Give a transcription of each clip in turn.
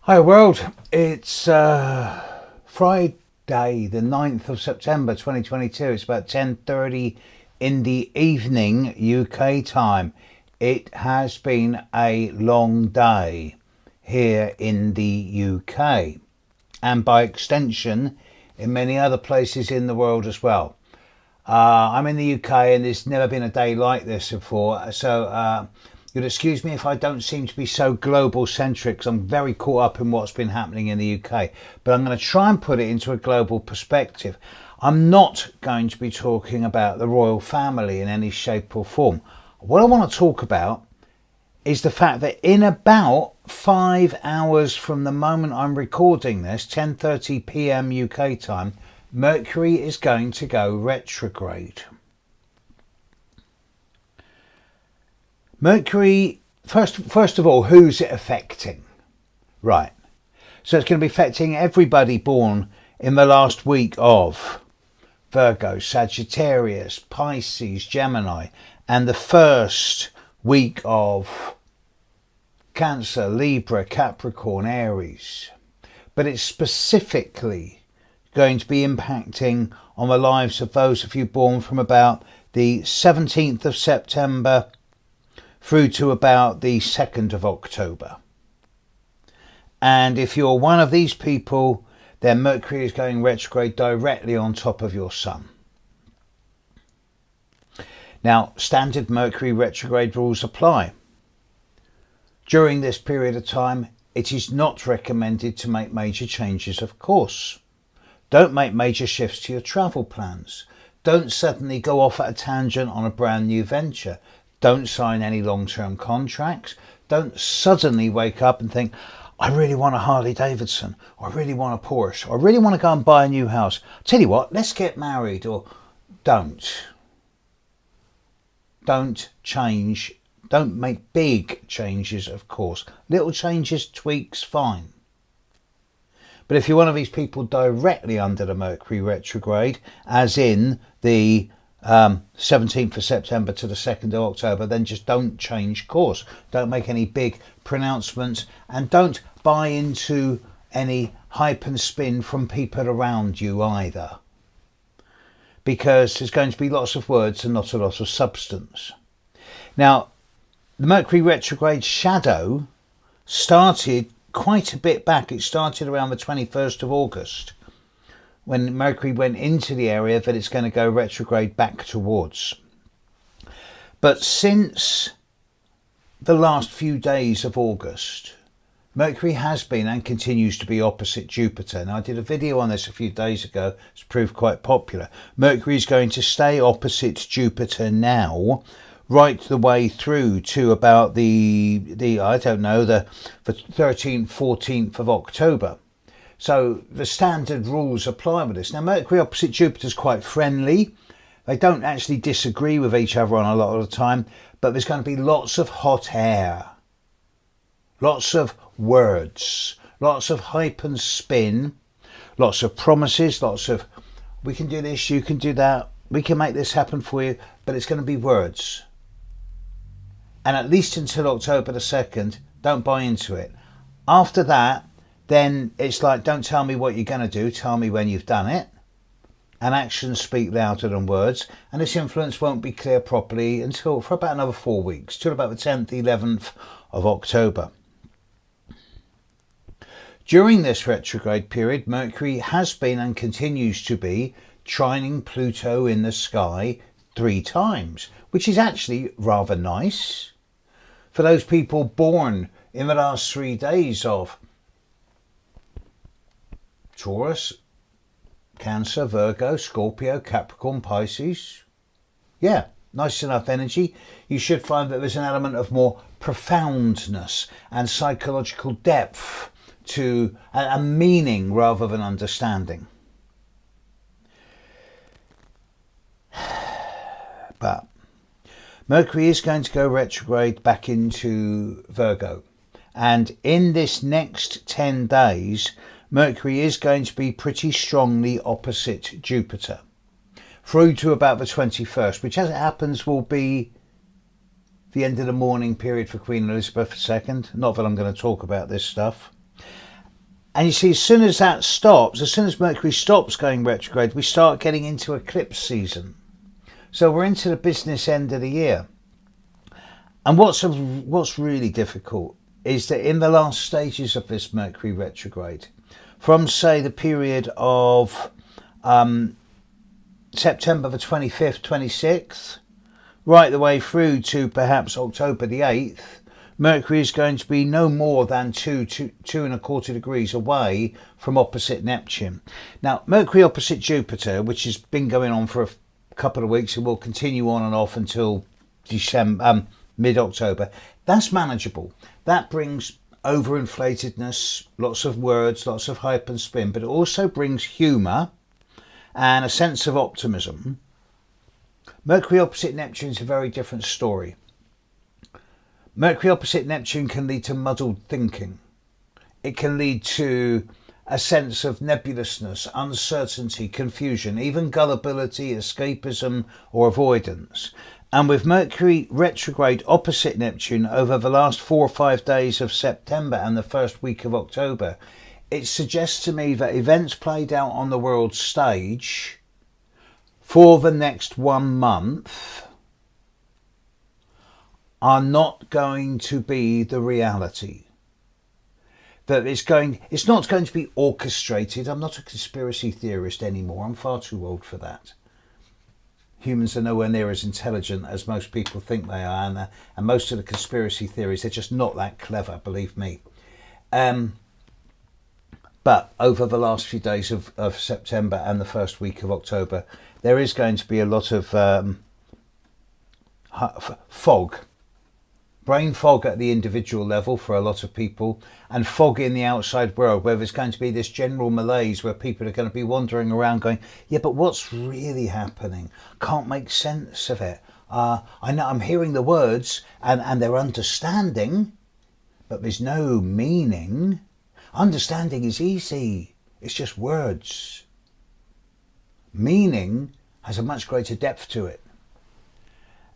Hi world, it's Friday the 9th of September 2022. It's about 10:30 in the evening UK time. It has been a long day here in the UK and by extension in many other places in the world as well. I'm in the UK and there's never been a day like this before, so you'll excuse me if I don't seem to be so global centric, 'cause I'm very caught up in what's been happening in the UK, but I'm going to try and put it into a global perspective. I'm not going to be talking about the royal family in any shape or form. What I want to talk about is the fact that in about 5 hours from the moment I'm recording this, 10:30 p.m. UK time, Mercury is going to go retrograde. Mercury, first of all, who's it affecting? Right. So it's going to be affecting everybody born in the last week of Virgo, Sagittarius, Pisces, Gemini, and the first week of Cancer, Libra, Capricorn, Aries. But it's specifically going to be impacting on the lives of those of you born from about the 17th of September through to about the 2nd of October. And if you're one of these people, then Mercury is going retrograde directly on top of your sun. Now, standard Mercury retrograde rules apply. During this period of time, it is not recommended to make major changes of course. Don't make major shifts to your travel plans. Don't suddenly go off at a tangent on a brand new venture. Don't sign any long-term contracts. Don't suddenly wake up and think, I really want a Harley Davidson, or I really want a Porsche, or I really want to go and buy a new house. Tell you what, let's get married. Or don't change. Don't make big changes, of course. Little changes, tweaks, fine. But if you're one of these people directly under the Mercury retrograde, as in the 17th of September to the 2nd of October, then just don't change course. Don't make any big pronouncements and don't buy into any hype and spin from people around you either. Because there's going to be lots of words and not a lot of substance. Now, the Mercury retrograde shadow started quite a bit back. It started around the 21st of August when Mercury went into the area that it's going to go retrograde back towards. But since the last few days of August, Mercury has been and continues to be opposite Jupiter. Now, I did a video on this a few days ago. It's proved quite popular. Mercury is going to stay opposite Jupiter now, right the way through to about the 13th, 14th of October. So the standard rules apply with this. Now, Mercury opposite Jupiter is quite friendly. They don't actually disagree with each other on a lot of the time, but there's going to be lots of hot air, lots of words, lots of hype and spin, lots of promises, lots of we can do this, you can do that, we can make this happen for you, but it's going to be words. And at least until October the 2nd, don't buy into it. After that, then it's like, don't tell me what you're going to do, tell me when you've done it. And actions speak louder than words. And this influence won't be clear properly until for about another 4 weeks, till about the 10th, 11th of October. During this retrograde period, Mercury has been and continues to be trining Pluto in the sky 3 times, which is actually rather nice. For those people born in the last 3 days of Taurus, Cancer, Virgo, Scorpio, Capricorn, Pisces. Yeah, nice enough energy. You should find that there's an element of more profoundness and psychological depth to a meaning rather than understanding. But Mercury is going to go retrograde back into Virgo. And in this next 10 days, Mercury is going to be pretty strongly opposite Jupiter through to about the 21st, which as it happens will be the end of the mourning period for Queen Elizabeth II. Not that I'm going to talk about this stuff. And you see, as soon as that stops, as soon as Mercury stops going retrograde, we start getting into eclipse season. So we're into the business end of the year. And what's really difficult is that in the last stages of this Mercury retrograde, from say the period of September the 25th, 26th, right the way through to perhaps October the 8th, Mercury is going to be no more than 2.25 degrees away from opposite Neptune. Now, Mercury opposite Jupiter, which has been going on for a couple of weeks and will continue on and off until December, mid-October, that's manageable. That brings overinflatedness, lots of words, lots of hype and spin, but it also brings humour and a sense of optimism. Mercury opposite Neptune is a very different story. Mercury opposite Neptune can lead to muddled thinking. It can lead to a sense of nebulousness, uncertainty, confusion, even gullibility, escapism or avoidance. And with Mercury retrograde opposite Neptune over the last 4 or 5 days of September and the first week of October, it suggests to me that events played out on the world stage for the next 1 month are not going to be the reality. That it's not going to be orchestrated. I'm not a conspiracy theorist anymore. I'm far too old for that. Humans are nowhere near as intelligent as most people think they are, and most of the conspiracy theories, they're just not that clever, believe me. But over the last few days of September and the first week of October, there is going to be a lot of fog. Brain fog at the individual level for a lot of people, and fog in the outside world, where there's going to be this general malaise where people are going to be wandering around going, yeah, but what's really happening? Can't make sense of it. I know I'm hearing the words and they're understanding, but there's no meaning. Understanding is easy. It's just words. Meaning has a much greater depth to it.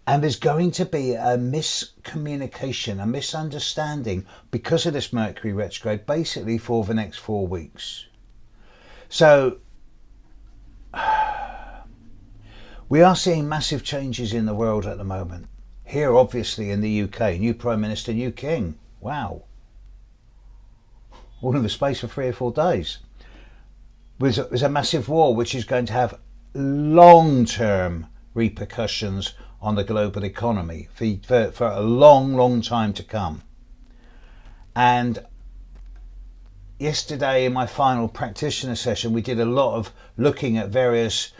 And there's going to be a miscommunication, a misunderstanding because of this Mercury retrograde, basically for the next 4 weeks. So we are seeing massive changes in the world at the moment. Here, obviously, in the UK, new Prime Minister, new King. Wow. All in the space of 3 or 4 days. There's a massive war which is going to have long-term repercussions on the global economy for a long time to come. And yesterday in my final practitioner session, we did a lot of looking at various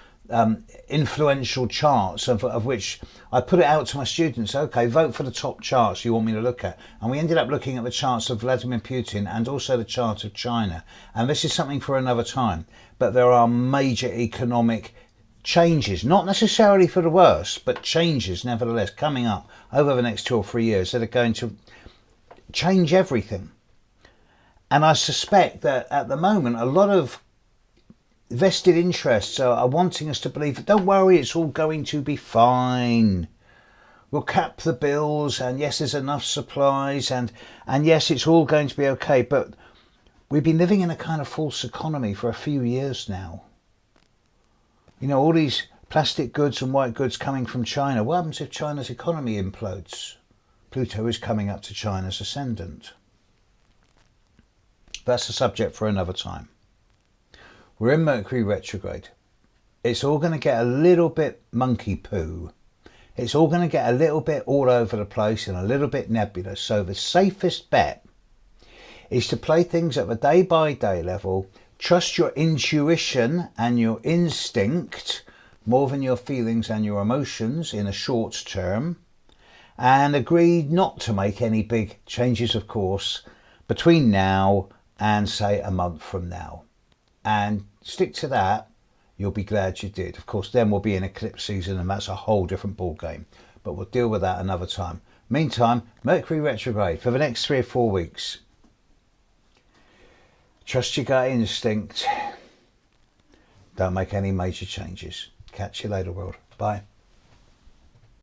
influential charts of which I put it out to my students. Okay, vote for the top charts you want me to look at. And we ended up looking at the charts of Vladimir Putin and also the chart of China. And this is something for another time. But there are major economic changes, not necessarily for the worse, but changes nevertheless coming up over the next 2 or 3 years that are going to change everything. And I suspect that at the moment a lot of vested interests are wanting us to believe that don't worry, it's all going to be fine. We'll cap the bills, and yes, there's enough supplies, and yes, it's all going to be okay. But we've been living in a kind of false economy for a few years now. You know, all these plastic goods and white goods coming from China. What happens if China's economy implodes? Pluto is coming up to China's ascendant. That's a subject for another time. We're in Mercury retrograde. It's all going to get a little bit monkey poo. It's all going to get a little bit all over the place and a little bit nebulous. So the safest bet is to play things at the day-by-day level. Trust your intuition and your instinct more than your feelings and your emotions in a short term, and agree not to make any big changes, of course, between now and say a month from now. And stick to that, you'll be glad you did. Of course, then we'll be in eclipse season and that's a whole different ball game, but we'll deal with that another time. Meantime, Mercury retrograde for the next 3 or 4 weeks. Trust your gut instinct. Don't make any major changes. Catch you later, world. Bye.